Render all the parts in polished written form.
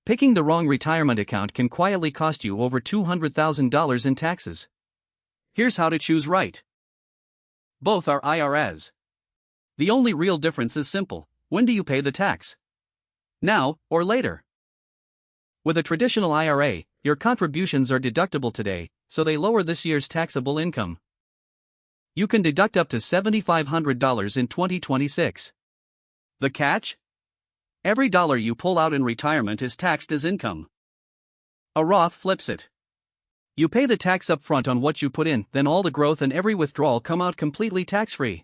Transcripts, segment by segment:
Picking the wrong retirement account can quietly cost you over $200,000 in taxes. Here's how to choose right. Both are IRAs. The only real difference is simple: when do you pay the tax? Now or later? With a traditional IRA, your contributions are deductible today, so they lower this year's taxable income. You can deduct up to $7,500 in 2026. The catch? Every dollar you pull out in retirement is taxed as income. A Roth flips it. You pay the tax up front on what you put in, then all the growth and every withdrawal come out completely tax-free.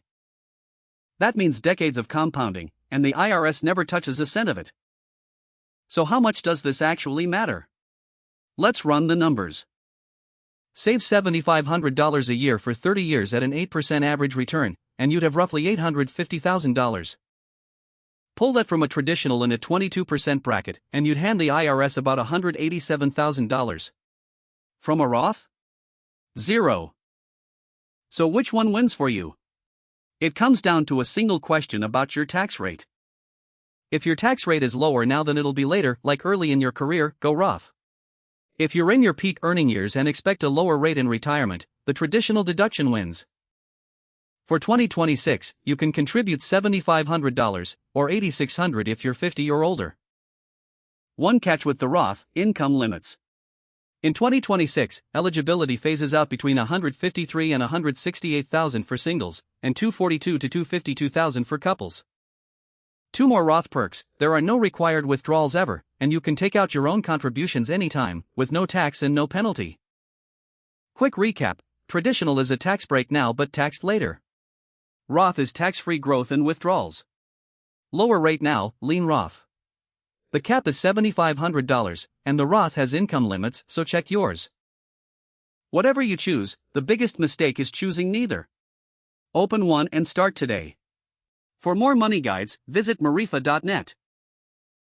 That means decades of compounding, and the IRS never touches a cent of it. So how much does this actually matter? Let's run the numbers. Save $7,500 a year for 30 years at an 8% average return, and you'd have roughly $850,000. Pull that from a traditional in a 22% bracket, and you'd hand the IRS about $187,000. From a Roth? Zero. So which one wins for you? It comes down to a single question about your tax rate. If your tax rate is lower now than it'll be later, like early in your career, go Roth. If you're in your peak earning years and expect a lower rate in retirement, the traditional deduction wins. For 2026, you can contribute $7,500, or $8,600 if you're 50 or older. One catch with the Roth: income limits. In 2026, eligibility phases out between $153,000 and $168,000 for singles, and $242,000 to $252,000 for couples. Two more Roth perks: there are no required withdrawals ever, and you can take out your own contributions anytime, with no tax and no penalty. Quick recap: traditional is a tax break now but taxed later. Roth is tax-free growth and withdrawals. Lower rate now, lean Roth. The cap is $7,500, and the Roth has income limits, so check yours. Whatever you choose, the biggest mistake is choosing neither. Open one and start today. For more money guides, visit Marifa.net.